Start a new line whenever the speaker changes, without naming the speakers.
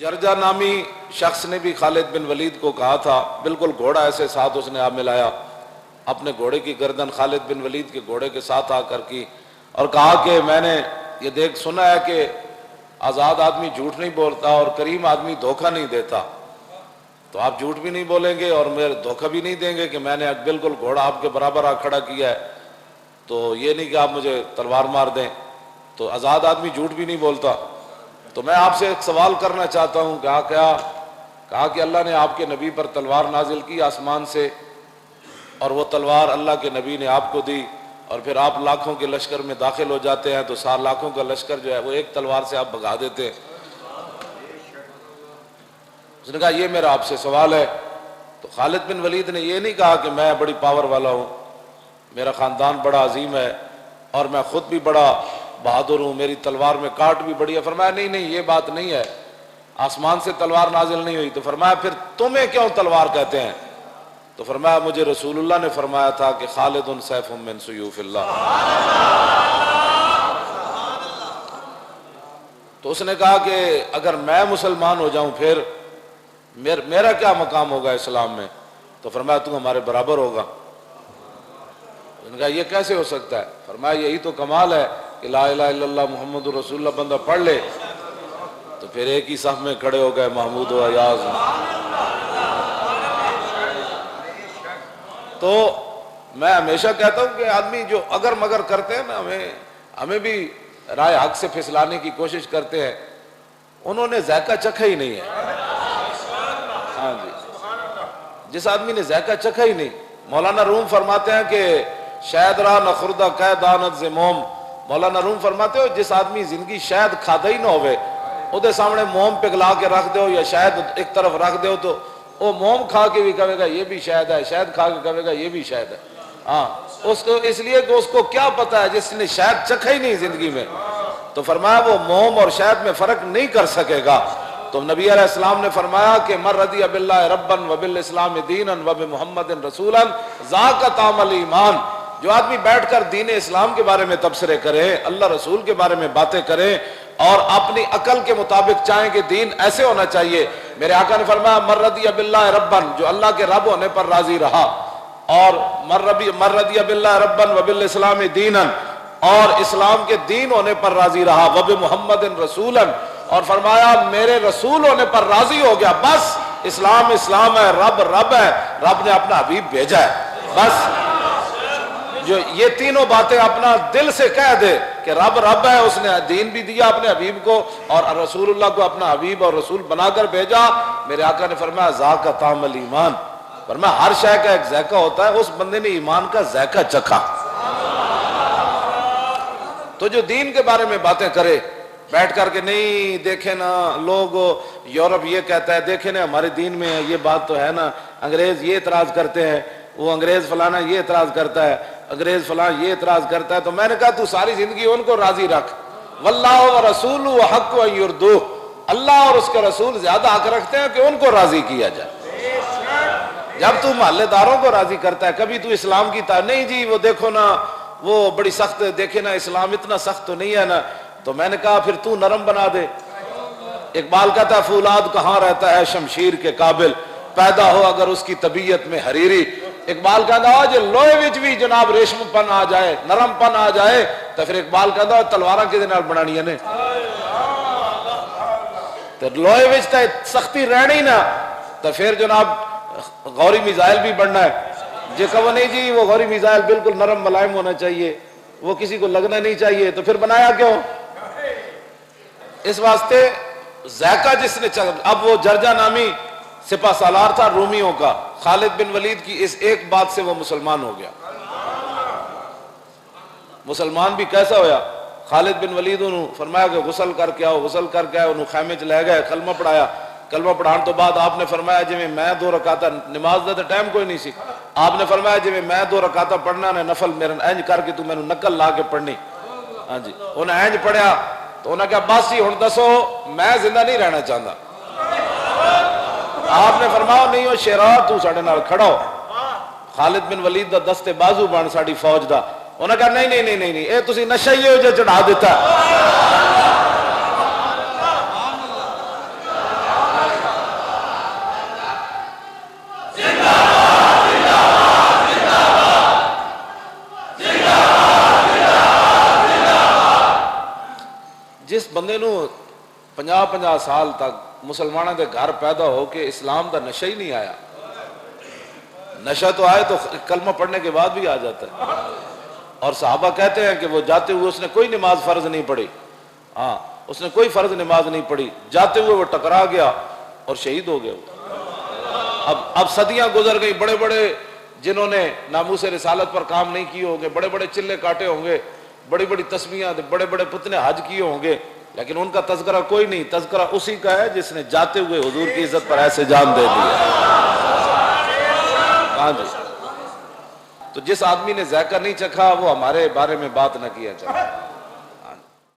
جرجا نامی شخص نے بھی خالد بن ولید کو کہا تھا، بالکل گھوڑا ایسے ساتھ اس نے آپ ملایا، اپنے گھوڑے کی گردن خالد بن ولید کے گھوڑے کے ساتھ آ کر کی اور کہا کہ میں نے یہ دیکھ سنا ہے کہ آزاد آدمی جھوٹ نہیں بولتا اور کریم آدمی دھوکہ نہیں دیتا، تو آپ جھوٹ بھی نہیں بولیں گے اور میرے دھوکہ بھی نہیں دیں گے کہ میں نے بالکل گھوڑا آپ کے برابر آ کھڑا کیا ہے، تو یہ نہیں کہ آپ مجھے تلوار مار دیں، تو آزاد آدمی جھوٹ بھی نہیں بولتا۔ تو میں آپ سے ایک سوال کرنا چاہتا ہوں، کہا کہ اللہ نے آپ کے نبی پر تلوار نازل کی آسمان سے، اور وہ تلوار اللہ کے نبی نے آپ کو دی، اور پھر آپ لاکھوں کے لشکر میں داخل ہو جاتے ہیں تو 7 لاکھوں کا لشکر جو ہے وہ ایک تلوار سے آپ بھگا دیتے ہیں۔ اس نے کہا یہ میرا آپ سے سوال ہے۔ تو خالد بن ولید نے یہ نہیں کہا کہ میں بڑی پاور والا ہوں، میرا خاندان بڑا عظیم ہے اور میں خود بھی بڑا بہادر ہوں، میری تلوار میں کاٹ بھی بڑی ہے۔ فرمایا نہیں یہ بات نہیں ہے، آسمان سے تلوار نازل نہیں ہوئی۔ تو فرمایا پھر تمہیں کیوں تلوار کہتے ہیں؟ تو فرمایا مجھے رسول اللہ نے فرمایا تھا کہ خالد سیف من سیوف اللہ۔ تو اس نے کہا کہ اگر میں مسلمان ہو جاؤں پھر میرا کیا مقام ہوگا اسلام میں؟ تو فرمایا تو ہمارے برابر ہوگا۔ انہوں نے کہا یہ کیسے ہو سکتا ہے؟ فرمایا یہی تو کمال ہے کہ لا الہ الا اللہ محمد رسول اللہ بندہ پڑھ لے تو پھر ایک ہی صف میں کھڑے ہو گئے محمود و ایاز۔ تو میں ہمیشہ کہتا ہوں کہ آدمی جو اگر مگر کرتے ہیں نا، ہمیں بھی رائے حق سے پھسلانے کی کوشش کرتے ہیں، انہوں نے ذائقہ چکھا ہی نہیں ہے۔ ہاں جی، جس آدمی نے ذائقہ چکھا ہی نہیں، مولانا روم فرماتے ہیں کہ شاید را نخردہ قید دانت ز موم، مولانا روم فرماتے ہو جس آدمی زندگی شاید کھادا ہی نہ ہوئے، وہ سامنے موم پگلا کے رکھ دو یا شاید ایک طرف رکھ دو تو وہ موم کھا کے بھی کہے گا یہ بھی شاید ہے، شاید کھا کے کہے گا یہ بھی شاید ہے۔ ہاں اس کو اس لیے کہ اس کو کیا پتا ہے، جس نے شاید چکھا ہی نہیں زندگی میں، تو فرمایا وہ موم اور شاید میں فرق نہیں کر سکے گا۔ تو نبی علیہ السلام نے فرمایا کہ من رضی باللہ ربا وبالاسلام دینا وبمحمد رسولا ذاک طعم الایمان، جو آدمی بیٹھ کر دین اسلام کے بارے میں تبصرے کرے، اللہ رسول کے بارے میں باتیں کرے اور اپنی عقل کے مطابق چاہیں کہ دین ایسے ہونا چاہیے۔ میرے آقا نے فرمایا من رضی باللہ ربا، جو اللہ کے رب ہونے پر راضی رہا، اور من رضی باللہ ربا وبالاسلام دینا، اور اسلام کے دین ہونے پر راضی رہا، وبمحمد رسولا، اور فرمایا میرے رسول ہونے پر راضی ہو گیا، بس اسلام اسلام ہے، رب رب ہے، رب نے اپنا حبیب بھیجا ہے۔ بس جو یہ تینوں باتیں اپنا دل سے کہہ دے کہ رب رب ہے، اس نے دین بھی دیا اپنے حبیب کو اور رسول اللہ کو اپنا حبیب اور رسول بنا کر بھیجا، میرے آقا نے فرمایا ذاک طعم الایمان، فرمایا ہر شے کا ایک ذائقہ ہوتا ہے، اس بندے نے ایمان کا ذائقہ چکھا۔ تو جو دین کے بارے میں باتیں کرے بیٹھ کر کے، نہیں دیکھیں نا لوگ یورپ یہ کہتا ہے، دیکھیں نا ہمارے دین میں یہ بات تو ہے نا، انگریز یہ اعتراض کرتے ہیں، وہ انگریز فلانا یہ اعتراض کرتا ہے، انگریز فلان یہ اعتراض کرتا ہے۔ تو میں نے کہا تو ساری زندگی ان کو راضی رکھ، واللہ ورسولہ احق ان یرضوہ، اللہ اور اس کے رسول زیادہ حق رکھتے ہیں کہ ان کو راضی کیا جائے۔ جب تو محلے داروں کو راضی کرتا ہے، کبھی تو اسلام کی نہیں جی وہ دیکھو نا وہ بڑی سخت، دیکھے نا اسلام اتنا سخت تو نہیں ہے نا، تو میں نے کہا پھر تو نرم بنا دے۔ اقبال کہتا ہے فولاد کہاں رہتا ہے شمشیر کے قابل، پیدا ہو اگر اس کی طبیعت میں حریری۔ اقبال کہتا ہے جو لوہے وچ بھی جناب ریشم پن آ جائے، نرم پن آ جائے، تو پھر اقبال کہتا ہے تلواراں کدے نال بنانیاں نے، تو لوہے وچ تے سختی رہنی نا، تو پھر جناب غوری میزائل بھی بننا ہے۔ جے کہو نہیں جی وہ غوری میزائل بالکل نرم ملائم ہونا چاہیے، وہ کسی کو لگنا نہیں چاہیے، تو پھر بنایا کیوں؟ اس واسطے ذائقہ جس نے اب وہ جرجا نامی سپہ سالار تھا رومیوں کا، خالد بن ولید کی اس ایک بات سے وہ مسلمان ہو گیا۔ مسلمان بھی کیسا ہویا؟ خالد بن ولید انہوں فرمایا کہ غسل کر کے آؤ، غسل کر کے آؤ، انہوں خیمے چ لے گئے، کلمہ پڑھایا، کلمہ پڑھان تو بعد آپ نے فرمایا جی میں 2 رکعتاں، نماز دا ٹائم کوئی نہیں سی، آپ نے فرمایا جی میں 2 رکعتاں پڑھنا نے نفل، میرے اینج کر کے تو مینوں نقل لا کے پڑھنی۔ ہاں جی انہیں اینج پڑھیا تو انہوں نے کہا بس ہی ہن دسو میں زندہ نہیں رہنا چاہتا۔ آپ نے فرمایا نہیں ہو شیرا تو ساڈے نال کھڑا ہو، خالد بن ولید دا دستے بازو بن ساڈی فوج دا۔ انہوں نے کہا نہیں اے تسی نشہ ہی جو چڑھا دیتا ہے۔ بندے نو 50 سال تک مسلمانوں کے گھر پیدا ہو کے اسلام کا نشہ ہی نہیں آیا. نشہ تو آئے تو کلمہ پڑھنے کے بعد بھی آ جاتا ہے. اور صحابہ کہتے ہیں کہ وہ جاتے ہوئے اس نے کوئی نماز فرض نہیں پڑھی. ہاں اس نے کوئی فرض نماز نہیں پڑھی, جاتے ہوئے وہ ٹکرا گیا اور شہید ہو گیا. اب صدیاں گزر گئی, بڑے بڑے جنہوں نے ناموس رسالت پر کام نہیں کیے ہوں گے, بڑے بڑے چلے کاٹے ہوں گے, بڑی بڑی تسبیحاں, بڑے بڑے پتنے حج کیے ہوں گے, لیکن ان کا تذکرہ کوئی نہیں. تذکرہ اسی کا ہے جس نے جاتے ہوئے حضور کی عزت پر ایسے جان دے دی. ہاں جی, تو جس آدمی نے ذائقہ نہیں چکھا وہ ہمارے بارے میں بات نہ کیا چاہے.